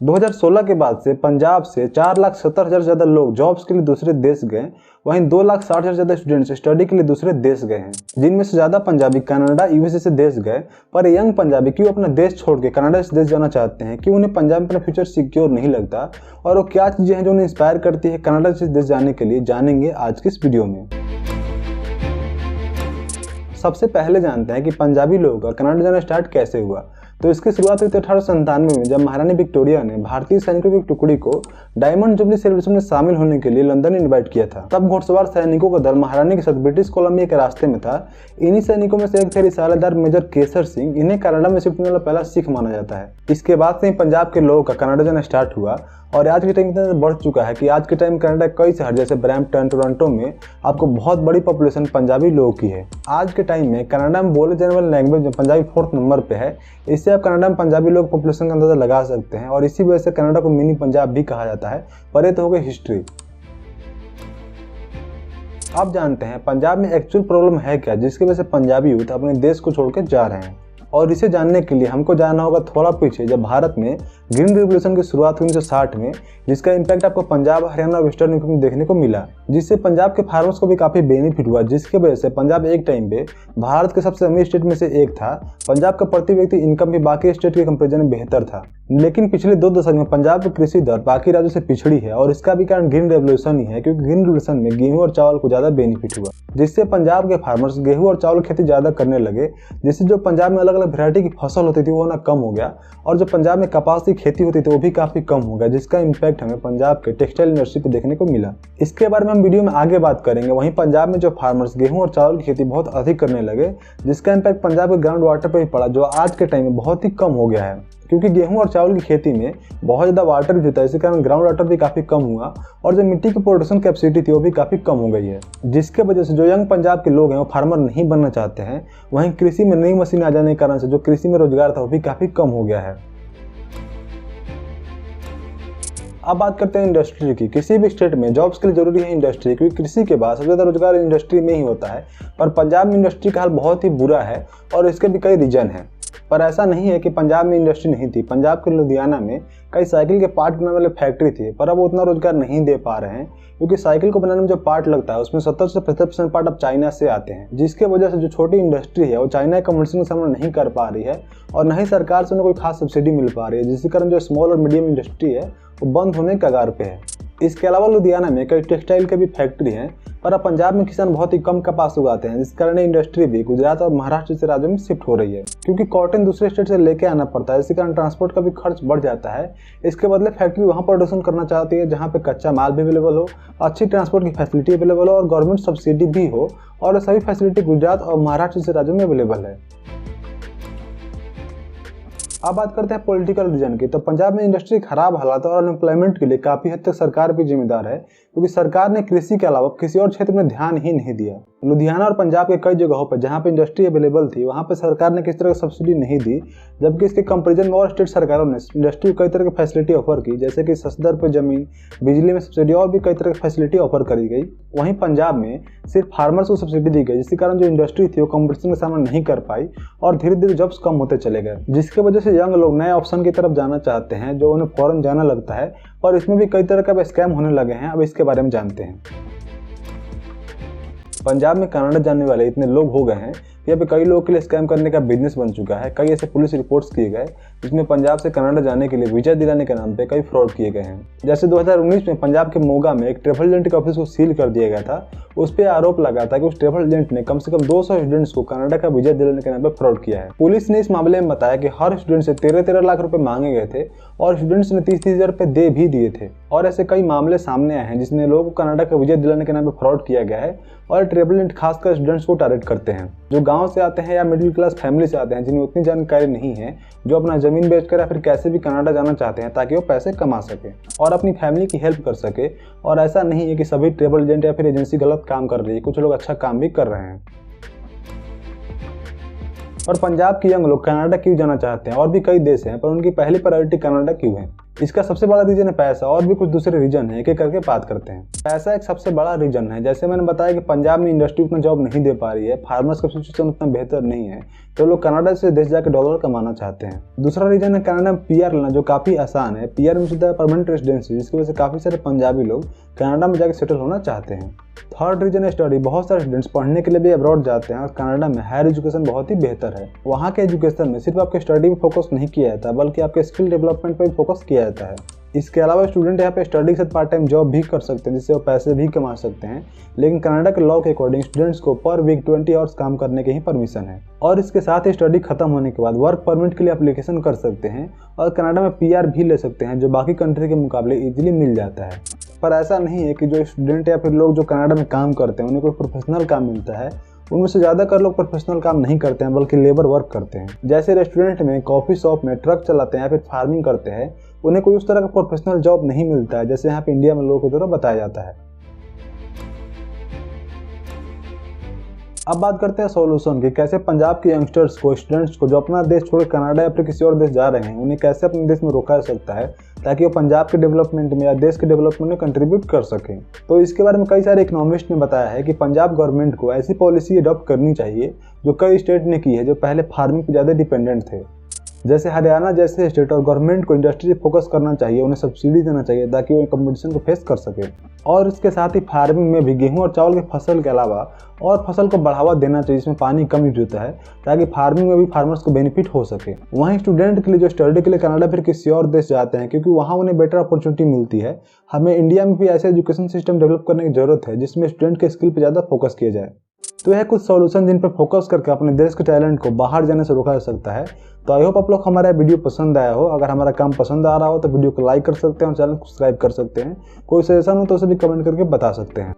2016 के बाद से पंजाब से 4,70,000 से ज़्यादा लोग जॉब्स के लिए दूसरे देश गए। वहीं 2,60,000 से ज़्यादा स्टूडेंट्स स्टडी के लिए दूसरे देश गए हैं, जिनमें से ज़्यादा पंजाबी कनाडा, यूएसए से देश गए। पर यंग पंजाबी क्यों अपना देश छोड़ के कनाडा से देश जाना चाहते हैं? क्यों उन्हें पंजाब में अपना फ्यूचर सिक्योर नहीं लगता? और वो क्या चीज़ें हैं जो उन्हें इंस्पायर करती है कनाडा से देश जाने के लिए, जानेंगे आज की इस वीडियो में। सबसे पहले जानते हैं कि पंजाबी लोगों का कनाडा जाना स्टार्ट कैसे हुआ। तो इसकी शुरुआत हुई थी 1897 में, जब महारानी विक्टोरिया ने भारतीय सैनिकों की टुकड़ी को डायमंड जुबली सेलिब्रेशन में शामिल होने के लिए लंदन इनवाइट किया था। तब घुड़सवार सैनिकों का दल महारानी के साथ ब्रिटिश कोलंबिया के रास्ते में था। इन्हीं सैनिकों में से एक थे रिसालेदार मेजर केसर सिंह। इन्हें कनाडा में शिफ्ट होने वाला पहला सिख माना जाता है। इसके बाद से ही पंजाब के लोगों का कनाडा जाना स्टार्ट हुआ और आज के टाइम इतना बढ़ चुका है कि आज के टाइम कनाडा कई शहर जैसे ब्रैम्पटन, टोरंटो में आपको बहुत बड़ी पॉपुलेशन पंजाबी लोगों की है। आज के टाइम में कनाडा में बोले जाने वाले लैंग्वेज में पंजाबी 4th नंबर पे है। इससे आप कनाडा में पंजाबी लोग पॉपुलेशन का अंदाजा लगा सकते हैं और इसी वजह से कनाडा को मिनी पंजाब भी कहा जाता है। पर ये तो हो गई हिस्ट्री। आप जानते हैं पंजाब में एक्चुअल प्रॉब्लम है क्या, जिसकी वजह से पंजाबी यूथ अपने देश को छोड़कर जा रहे हैं। और इसे जानने के लिए हमको जाना होगा थोड़ा पीछे, जब भारत में ग्रीन रिवॉल्यूशन की शुरुआत हुई 1960 में, जिसका इम्पैक्ट आपको पंजाब, हरियाणा और वेस्टर्न यूपी में देखने को मिला, जिससे पंजाब के फार्मर्स को भी काफी बेनिफिट हुआ, जिसकी वजह से पंजाब एक टाइम पे भारत के सबसे अमीर स्टेट में से एक था। पंजाब का प्रति व्यक्ति इनकम भी बाकी स्टेट के कंपेरिजन में बेहतर था। लेकिन पिछले 2 दशक में पंजाब की कृषि दर बाकी राज्यों से पिछड़ी है और इसका भी कारण ग्रीन रेवोल्यूशन ही है, क्योंकि ग्रीन रेवोल्यूशन में गेहूं और चावल को ज्यादा बेनिफिट हुआ, जिससे पंजाब के फार्मर्स गेहूं और चावल की खेती ज्यादा करने लगे, जिससे जो पंजाब में अलग अलग वैरायटी की फसल होती थी वो ना कम हो गया और जो पंजाब में कपास की खेती होती थी वो भी काफी कम हो गया, जिसका इम्पैक्ट हमें पंजाब के टेक्सटाइल इंडस्ट्री पे देखने को मिला। इसके बारे में हम वीडियो में आगे बात करेंगे। वहीं पंजाब में जो फार्मर्स गेहूं और चावल की खेती बहुत अधिक करने लगे, जिसका इम्पैक्ट पंजाब के ग्राउंड वाटर पे भी पड़ा, जो आज के टाइम में बहुत ही कम हो गया है, क्योंकि गेहूं और चावल की खेती में बहुत ज़्यादा वाटर भी होता है। इसी कारण ग्राउंड वाटर भी काफ़ी कम हुआ और जो मिट्टी की प्रोडक्शन कैपेसिटी थी वो भी काफ़ी कम हो गई है, जिसके वजह से जो यंग पंजाब के लोग हैं वो फार्मर नहीं बनना चाहते हैं। वहीं कृषि में नई मशीन आ जाने के कारण से जो कृषि में रोजगार था वो भी काफ़ी कम हो गया है। अब बात करते हैं इंडस्ट्री की। किसी भी स्टेट में जॉब्स के लिए जरूरी है इंडस्ट्री, क्योंकि कृषि के बाद सबसे ज़्यादा रोजगार इंडस्ट्री में ही होता है। पर पंजाब में इंडस्ट्री का हाल बहुत ही बुरा है और इसके भी कई रीजन हैं। पर ऐसा नहीं है कि पंजाब में इंडस्ट्री नहीं थी। पंजाब के लुधियाना में कई साइकिल के पार्ट बनाने वाले फैक्ट्री थी, पर अब वो उतना रोजगार नहीं दे पा रहे हैं, क्योंकि साइकिल को बनाने में जो पार्ट लगता है उसमें 70 से 75% पार्ट अब चाइना से आते हैं, जिसके वजह से जो छोटी इंडस्ट्री है वो चाइना के कंपटीशन का सामना नहीं कर पा रही है और न ही सरकार से उन्हें कोई खास सब्सिडी मिल पा रही है, जिसके कारण जो स्मॉल और मीडियम इंडस्ट्री है वो बंद होने के कगार पे है। इसके अलावा लुधियाना में कई टेक्सटाइल के भी फैक्ट्री हैं, पर अब पंजाब में किसान बहुत ही कम कपास उगाते हैं, जिस कारण इंडस्ट्री भी गुजरात और महाराष्ट्र जैसे राज्यों में शिफ्ट हो रही है, क्योंकि कॉटन दूसरे स्टेट से लेके आना पड़ता है। इसी कारण ट्रांसपोर्ट का भी खर्च बढ़ जाता है। इसके बदले फैक्ट्री वहाँ प्रोडक्शन करना चाहती है जहाँ पे कच्चा माल भी अवेलेबल हो, अच्छी ट्रांसपोर्ट की फैसिलिटी अवेलेबल हो और गवर्नमेंट सब्सिडी भी हो, और सभी फैसिलिटी गुजरात और महाराष्ट्र जैसे राज्यों में अवेलेबल है। अब बात करते हैं पॉलिटिकल रीजन की। तो पंजाब में इंडस्ट्री खराब हालात और अनएम्प्लॉयमेंट के लिए काफी हद तक सरकार भी जिम्मेदार है, क्योंकि सरकार ने कृषि के अलावा किसी और क्षेत्र में ध्यान ही नहीं दिया। लुधियाना और पंजाब के कई जगहों पर जहां पे इंडस्ट्री अवेलेबल थी वहां पे सरकार ने किसी तरह की सब्सिडी नहीं दी, जबकि इसके कंपैरिजन में और स्टेट सरकारों ने इंडस्ट्री को कई तरह की फैसिलिटी ऑफर की, जैसे कि सस्ते दर पर जमीन, बिजली में सब्सिडी और भी कई तरह की फैसिलिटी ऑफर करी गई। वहीं पंजाब में सिर्फ फार्मर्स को सब्सिडी दी गई, जिसके कारण जो इंडस्ट्री थी वो कंपटीशन का सामना नहीं कर पाई और धीरे धीरे जॉब्स कम होते चले गए, जिसकी वजह से यंग लोग नए ऑप्शन की तरफ जाना चाहते हैं, जो उन्हें फॉरेन जाना लगता है। और इसमें भी कई तरह का स्कैम होने लगे हैं। अब इसके बारे में जानते हैं। पंजाब में कनाडा जाने वाले इतने लोग हो गए हैं कि अब कई लोगों के लिए स्कैम करने का बिजनेस बन चुका है। कई ऐसे पुलिस रिपोर्ट्स किए गए जिसमें पंजाब से कनाडा जाने के लिए वीजा दिलाने के नाम पे कई फ्रॉड किए गए हैं। जैसे 2019 में पंजाब के मोगा में एक ट्रैवल एजेंट के ऑफिस को सील कर दिया गया था। उस पर आरोप लगा था कि उस ट्रैवल एजेंट ने कम से कम 200 स्टूडेंट्स को कनाडा का वीजा दिलाने के नाम पे फ्रॉड किया है। पुलिस ने इस मामले में बताया कि हर स्टूडेंट से 13-13 लाख रुपए मांगे गए थे और स्टूडेंट्स ने 30-30 हजार रुपए दे भी दिए थे। और ऐसे कई मामले सामने आए हैं जिसमें लोगों को कनाडा का वीजा दिलाने के नाम पे फ्रॉड किया गया है। और ट्रैवल एजेंट खासकर स्टूडेंट्स को टारगेट करते हैं जो गांव से आते हैं या मिडिल क्लास फैमिली से आते हैं, जिन्हें उतनी जानकारी नहीं है, जो अपना जमीन बेचकर या फिर कैसे भी कनाडा जाना चाहते हैं ताकि वो पैसे कमा सके और अपनी फैमिली की हेल्प कर सके। और ऐसा नहीं है कि सभी ट्रैवल एजेंट या फिर एजेंसी गलत काम कर रही है, कुछ लोग अच्छा काम भी कर रहे हैं। और पंजाब के यंग लोग कनाडा क्यों जाना चाहते हैं? और भी कई देश हैं, पर उनकी पहली प्रायोरिटी कनाडा क्यों है? इसका सबसे बड़ा रीजन है पैसा, और भी कुछ दूसरे रीजन है, एक एक करके बात करते हैं। पैसा एक सबसे बड़ा रीजन है। जैसे मैंने बताया कि पंजाब में इंडस्ट्री उतना जॉब नहीं दे पा रही है, फार्मर्स का सिचुएशन उतना बेहतर नहीं है, तो लोग कनाडा से देश जाकर डॉलर कमाना चाहते हैं। दूसरा रीजन है कनाडा में पीआर लेना, जो काफी आसान है। पीआर में सीधा परमानेंट रेजिडेंसी, जिसकी वजह से काफी सारे पंजाबी लोग कनाडा में जाकर सेटल होना चाहते हैं। थर्ड रीजन है स्टडी। बहुत सारे स्टूडेंट्स पढ़ने के लिए भी अब्रॉड जाते हैं और कनाडा में हायर एजुकेशन बहुत ही बेहतर है। वहाँ के एजुकेशन में सिर्फ आपके स्टडी में फोकस नहीं किया जाता, बल्कि आपके स्किल डेवलपमेंट पर भी फोकस किया जाता है। इसके अलावा स्टूडेंट यहाँ पे स्टडी के साथ पार्ट टाइम जॉब भी कर सकते हैं, जिससे वो पैसे भी कमा सकते हैं। लेकिन कनाडा के लॉ के अकॉर्डिंग स्टूडेंट्स को पर वीक 20 आवर्स काम करने की ही परमिशन है। और इसके साथ ही स्टडी खत्म होने के बाद वर्क परमिट के लिए एप्लीकेशन कर सकते हैं और कनाडा में पीआर भी ले सकते हैं, जो बाकी कंट्री के मुकाबले इजीली मिल जाता है। पर ऐसा नहीं है कि जो स्टूडेंट या फिर लोग जो कनाडा में काम करते हैं उन्हें कोई प्रोफेशनल काम मिलता है। उनमें से ज़्यादातर लोग प्रोफेशनल काम नहीं करते हैं, बल्कि लेबर वर्क करते हैं। जैसे रेस्टोरेंट में, कॉफ़ी शॉप में, ट्रक चलाते हैं या फिर फार्मिंग करते हैं। उन्हें कोई उस तरह का प्रोफेशनल जॉब नहीं मिलता है, जैसे यहाँ पे इंडिया में लोगों की तरह बताया जाता है। अब बात करते हैं सॉल्यूशन की, कैसे पंजाब के यंगस्टर्स को, स्टूडेंट्स को जो अपना देश छोड़ कनाडा या फिर किसी और देश जा रहे हैं, उन्हें कैसे अपने देश में रोका जा सकता है ताकि वो पंजाब के डेवलपमेंट में या देश के डेवलपमेंट में कंट्रीब्यूट कर सकें। तो इसके बारे में कई सारे इकोनॉमिस्ट ने बताया है कि पंजाब गवर्नमेंट को ऐसी पॉलिसी अडॉप्ट करनी चाहिए जो कई स्टेट ने की है, जो पहले फार्मिंग पर ज़्यादा डिपेंडेंट थे। जैसे हरियाणा जैसे स्टेट, और गवर्नमेंट को इंडस्ट्री पे फोकस करना चाहिए, उन्हें सब्सिडी देना चाहिए ताकि वो कंपटीशन को फेस कर सके। और इसके साथ ही फार्मिंग में भी गेहूं और चावल की फसल के अलावा और फसल को बढ़ावा देना चाहिए जिसमें पानी कम यूज होता है, ताकि फार्मिंग में भी फार्मर्स को बेनिफिट हो सके। वहीं स्टूडेंट के लिए जो स्टडी के लिए कनाडा फिर किसी और देश जाते हैं, क्योंकि वहाँ उन्हें बेटर अपॉर्चुनिटी मिलती है। हमें इंडिया में भी ऐसे एजुकेशन सिस्टम डेवलप करने की जरूरत है जिसमें स्टूडेंट के स्किल पर ज़्यादा फोकस किया जाए। तो यह कुछ सॉल्यूशन जिन पर फोकस करके अपने देश के टैलेंट को बाहर जाने से रोका जा सकता है। तो आई होप आप लोग हमारा वीडियो पसंद आया हो। अगर हमारा काम पसंद आ रहा हो तो वीडियो को लाइक कर सकते हैं और चैनल को सब्सक्राइब कर सकते हैं। कोई सजेशन हो तो उसे भी कमेंट करके बता सकते हैं।